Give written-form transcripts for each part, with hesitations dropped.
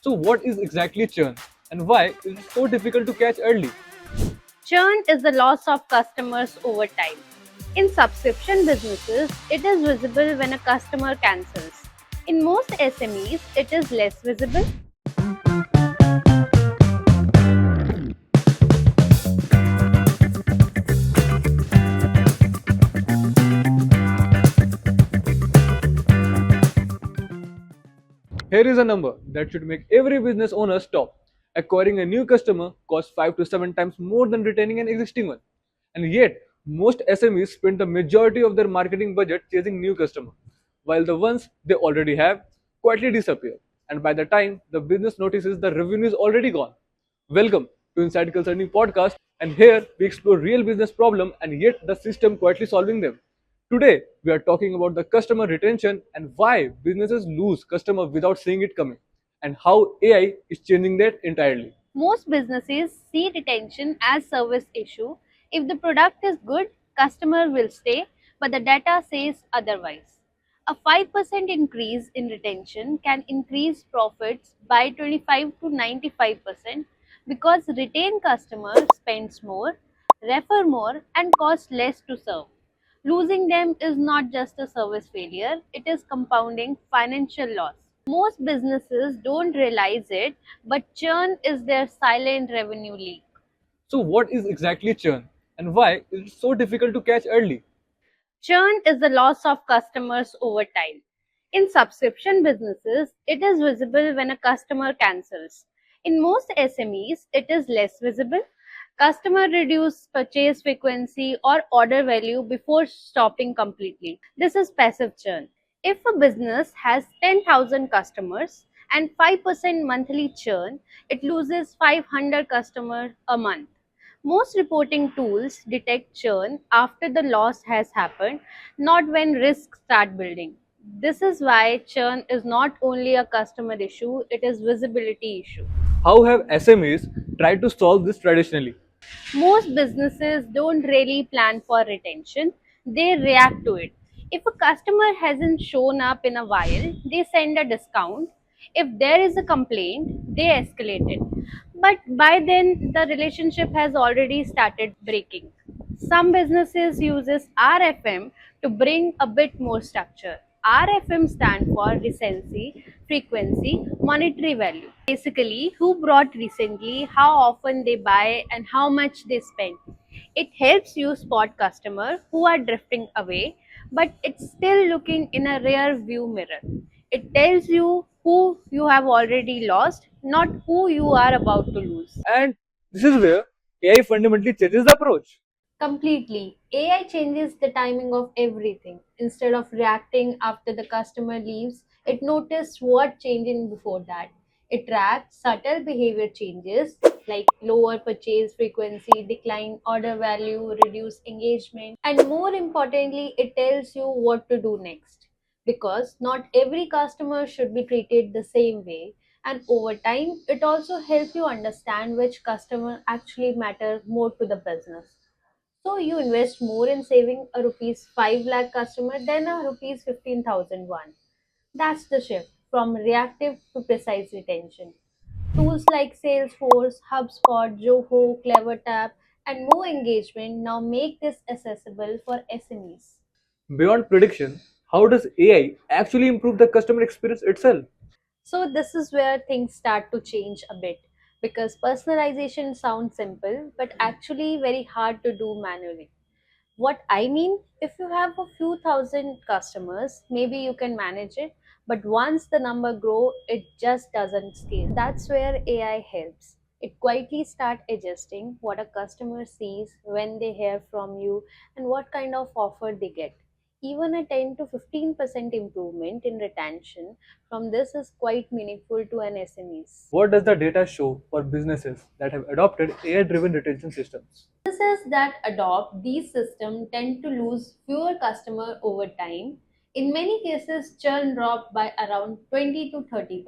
So, what is exactly churn and why is it so difficult to catch early? Churn is the loss of customers over time. In subscription businesses, it is visible when a customer cancels. In most SMEs, it is less visible. Here is a number that should make every business owner stop. Acquiring a new customer costs 5 to 7 times more than retaining an existing one. And yet, most SMEs spend the majority of their marketing budget chasing new customers, while the ones they already have quietly disappear. And by the time the business notices, the revenue is already gone. Welcome to Inside Concerning podcast, and here we explore real business problem and yet the system quietly solving them. Today we are talking about the customer retention and why businesses lose customers without seeing it coming, and how AI is changing that entirely. Most businesses see retention as service issue. If the product is good, customer will stay, but the data says otherwise. A 5% increase in retention can increase profits by 25 to 95% because retained customers spends more, refer more and cost less to serve. Losing them is not just a service failure, it is compounding financial loss. Most businesses don't realize it, but churn is their silent revenue leak. So what is exactly churn and why is it so difficult to catch early? Churn is the loss of customers over time. In subscription businesses, it is visible when a customer cancels. In most SMEs, it is less visible. Customer reduce purchase frequency or order value before stopping completely. This is passive churn. If a business has 10,000 customers and 5% monthly churn, it loses 500 customers a month. Most reporting tools detect churn after the loss has happened, not when risks start building. This is why churn is not only a customer issue, it is visibility issue. How have SMEs tried to solve this traditionally? Most businesses don't really plan for retention, they react to it. If a customer hasn't shown up in a while, they send a discount. If there is a complaint, they escalate it. But by then, the relationship has already started breaking. Some businesses uses RFM to bring a bit more structure. RFM stand for recency, frequency, monetary value. Basically, who brought recently, how often they buy, and how much they spend. It helps you spot customers who are drifting away, but it's still looking in a rear view mirror. It tells you who you have already lost, not who you are about to lose. And this is where AI fundamentally changes the approach. Completely. AI changes the timing of everything. Instead of reacting after the customer leaves, it noticed what changed before that. It tracks subtle behavior changes like lower purchase frequency, decline order value, reduce engagement, and more importantly, it tells you what to do next. Because not every customer should be treated the same way, and over time, it also helps you understand which customer actually matter more to the business. So you invest more in saving a rupees 5 lakh customer than a rupees 15,000 one. That's the shift from reactive to precise retention. Tools like Salesforce, HubSpot, Zoho, CleverTap, and more engagement now make this accessible for SMEs. Beyond prediction, how does AI actually improve the customer experience itself? So this is where things start to change a bit because personalization sounds simple but actually very hard to do manually. What I mean, if you have a few thousand customers, maybe you can manage it, but once the number grow, it just doesn't scale. That's where AI helps. It quietly start adjusting what a customer sees when they hear from you and what kind of offer they get. Even a 10 to 15% improvement in retention from this is quite meaningful to an SMEs. What does the data show for businesses that have adopted AI driven retention systems? Businesses that adopt these systems tend to lose fewer customers over time. In many cases, churn dropped by around 20 to 30%.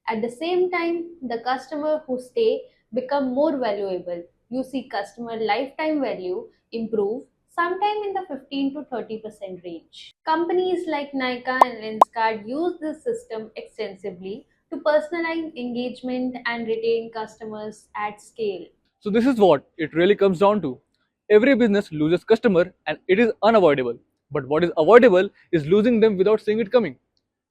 At the same time, the customer who stay become more valuable. You see customer lifetime value improve sometime in the 15 to 30% range. Companies like Nika and Lenskart use this system extensively to personalize engagement and retain customers at scale. So this is what it really comes down to. Every business loses customer and it is unavoidable. But what is avoidable is losing them without seeing it coming.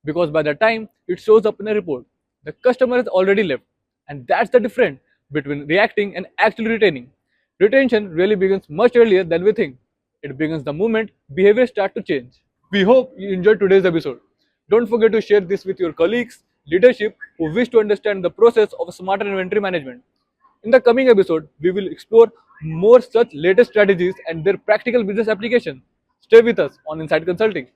Because by the time it shows up in a report, the customer has already left. And that's the difference between reacting and actually retaining. Retention really begins much earlier than we think. It begins the moment behavior starts to change. We hope you enjoyed today's episode. Don't forget to share this with your colleagues, leadership who wish to understand the process of smarter inventory management. In the coming episode, we will explore more such latest strategies and their practical business application. Stay with us on Inside Consulting.